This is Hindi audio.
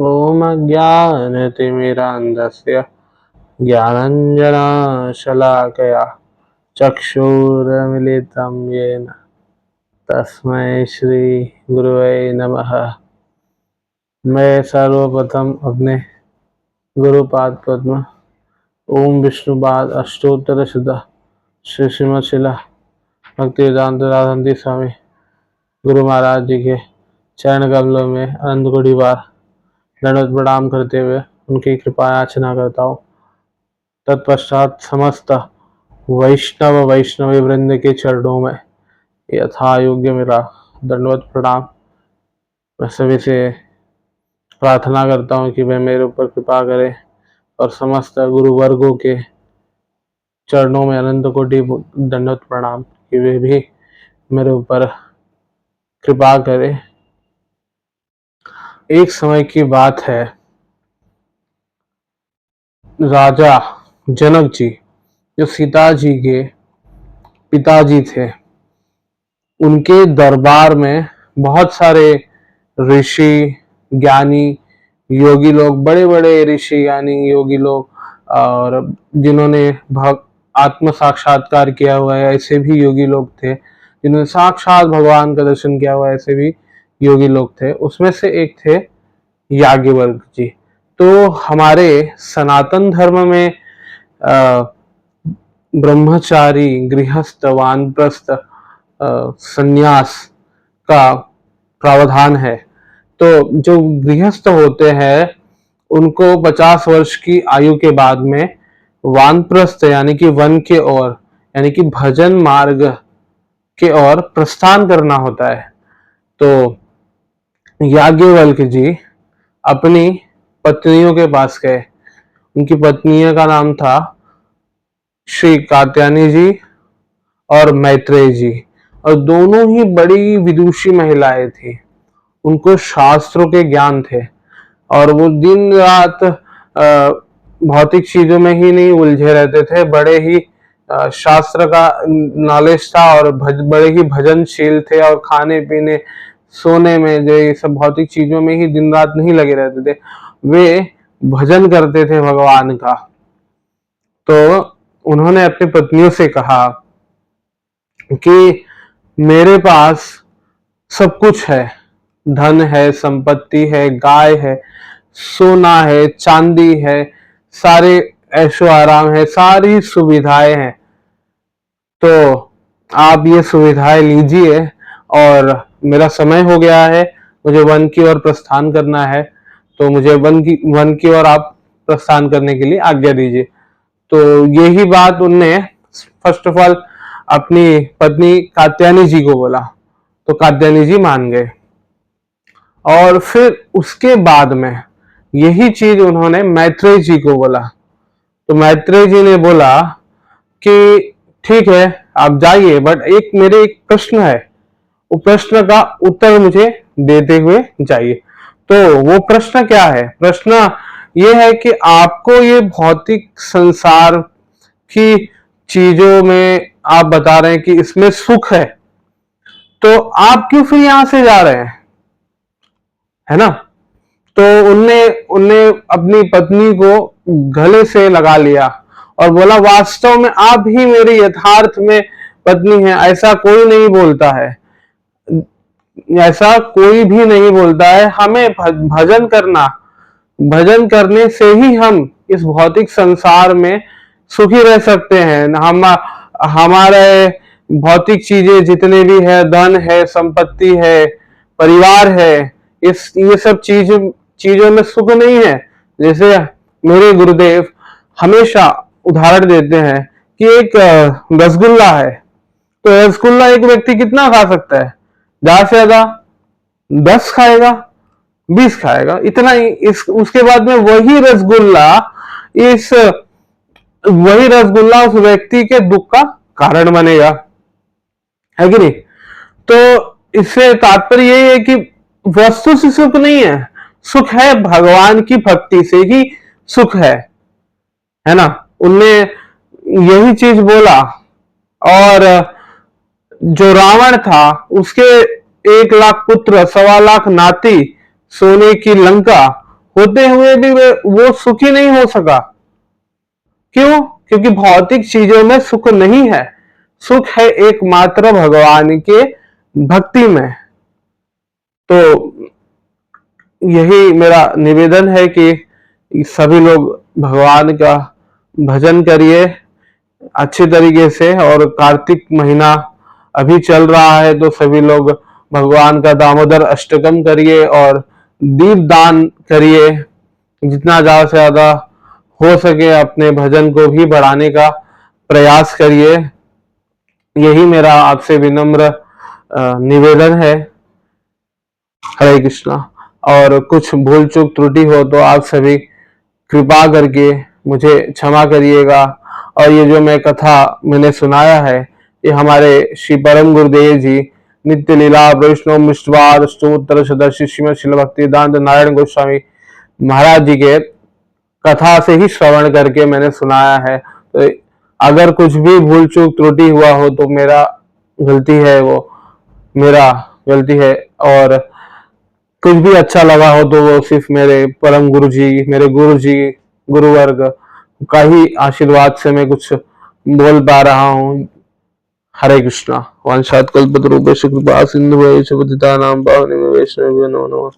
ॐ अज्ञानतिमिरान्धस्य ज्ञानाञ्जनशलाकया चक्षुरुन्मीलितं येन तस्मै श्रीगुरुवे नमः। मैं सर्वप्रथम अपने गुरुपाद पद्म ओम विष्णुपाद अष्टोत्तर श्री श्रीमद शिला भक्तिवेदांत राधांति स्वामी गुरु महाराज जी के चरण कमलों में अनंत कोटि बार दंडवत प्रणाम करते हुए उनकी कृपा याचना करता हूँ। तत्पश्चात समस्त वैष्णवी वृंद के चरणों में यथा योग्य मेरा दंडवत प्रणाम। मैं सभी से प्रार्थना करता हूँ कि वे मेरे ऊपर कृपा करें और समस्त गुरु वर्गों के चरणों में अनंत कोटि दंडवत प्रणाम कि वे भी मेरे ऊपर कृपा करें। एक समय की बात है, राजा जनक जी जो सीता जी के पिताजी थे, उनके दरबार में बहुत सारे ऋषि ज्ञानी योगी लोग, बड़े बड़े ऋषि ज्ञानी योगी लोग और जिन्होंने आत्म साक्षात्कार किया हुआ है ऐसे भी योगी लोग थे, जिन्होंने साक्षात भगवान का दर्शन किया हुआ है ऐसे भी योगी लोग थे। उसमें से एक थे याज्ञवल्क्य जी। तो हमारे सनातन धर्म में ब्रह्मचारी गृहस्थ वानप्रस्थ संन्यास का प्रावधान है। तो जो गृहस्थ होते हैं उनको 50 वर्ष की आयु के बाद में वानप्रस्थ यानी कि वन के ओर यानी कि भजन मार्ग के ओर प्रस्थान करना होता है। तो याज्ञवल्क्य जी अपनी पत्नियों के पास गए। उनकी पत्नियों का नाम था श्री कात्यायनी जी और मैत्रेयी जी, और दोनों ही बड़ी विदुषी महिलाएं थी। उनको शास्त्रों के ज्ञान थे और वो दिन रात भौतिक चीजों में ही नहीं उलझे रहते थे, बड़े ही शास्त्र का नॉलेज था और बड़े ही भजनशील थे और खाने पीने सोने में जो ये सब भौतिक चीजों में ही दिन रात नहीं लगे रहते थे, वे भजन करते थे भगवान का। तो उन्होंने अपनी पत्नियों से कहा कि मेरे पास सब कुछ है, धन है, संपत्ति है, गाय है, सोना है, चांदी है, सारे ऐशो आराम है, सारी सुविधाएं हैं। तो आप ये सुविधाएं लीजिए और मेरा समय हो गया है, मुझे वन की ओर प्रस्थान करना है, तो मुझे वन की ओर आप प्रस्थान करने के लिए आज्ञा दीजिए। तो यही बात उनने फर्स्ट ऑफ ऑल अपनी पत्नी कात्यायनी जी को बोला, तो कात्यायनी जी मान गए। और फिर उसके बाद में यही चीज उन्होंने मैत्रेयी जी को बोला। तो मैत्रेयी जी ने बोला कि ठीक है आप जाइए, बट मेरे एक प्रश्न है, वो प्रश्न का उत्तर मुझे देते हुए जाइए। तो वो प्रश्न क्या है? प्रश्न ये है कि आपको ये भौतिक संसार की चीजों में आप बता रहे हैं कि इसमें सुख है, तो आप क्यों फिर यहां से जा रहे हैं, है ना? तो उनने उनने अपनी पत्नी को गले से लगा लिया और बोला वास्तव में आप ही मेरी यथार्थ में पत्नी है। ऐसा कोई नहीं बोलता है, ऐसा कोई भी नहीं बोलता है। हमें भजन करना, भजन करने से ही हम इस भौतिक संसार में सुखी रह सकते हैं। हम हमारे भौतिक चीजें जितने भी है, धन है, संपत्ति है, परिवार है, ये सब चीजों में सुख नहीं है। जैसे मेरे गुरुदेव हमेशा उदाहरण देते हैं कि एक रसगुल्ला है, तो रसगुल्ला एक व्यक्ति कितना खा सकता है? ज्यादा से ज्यादा 10 खाएगा, 20 खाएगा, इतना ही। उसके बाद में वही रसगुल्ला उस व्यक्ति के दुख का कारण बनेगा, है कि नहीं? तो इससे तात्पर्य यही है कि वस्तु से सुख नहीं है, सुख है भगवान की भक्ति से ही सुख है ना? उनने यही चीज बोला। और जो रावण था उसके 1 लाख पुत्र, 1.25 लाख नाती, सोने की लंका, होते हुए भी वो सुखी नहीं हो सका। क्यों? क्योंकि भौतिक चीजों में सुख नहीं है, सुख है एकमात्र भगवान के भक्ति में। तो यही मेरा निवेदन है कि सभी लोग भगवान का भजन करिए अच्छे तरीके से। और कार्तिक महीना अभी चल रहा है तो सभी लोग भगवान का दामोदर अष्टकम करिए और दीप दान करिए। जितना ज्यादा से ज्यादा हो सके अपने भजन को भी बढ़ाने का प्रयास करिए। यही मेरा आपसे विनम्र निवेदन है। हरे कृष्णा। और कुछ भूल चूक त्रुटि हो तो आप सभी कृपा करके मुझे क्षमा करिएगा। और ये जो मैं कथा मैंने सुनाया है ये हमारे श्री परम गुरुदेव जी नित्य लीला वैष्णव मिष्टवाद स्तोत्र सदस्य श्रीमद श्रील भक्तिवेदांत नारायण गोस्वामी महाराज जी के कथा से ही श्रवण करके मैंने सुनाया है। तो अगर कुछ भी भूल चूक त्रुटि हुआ हो तो मेरा गलती है, वो मेरा गलती है। और कुछ भी अच्छा लगा हो तो वो सिर्फ मेरे परम गुरु जी, मेरे गुरु जी, गुरुवर्ग का ही आशीर्वाद से मैं कुछ बोल पा रहा हूँ। हरे कृष्णा। वंशात कल्पतरुभ्यश्च कृपा सिंधुभ्यश्च पतितानां पावनेभ्यो वैष्णवेभ्यो नमो नमः।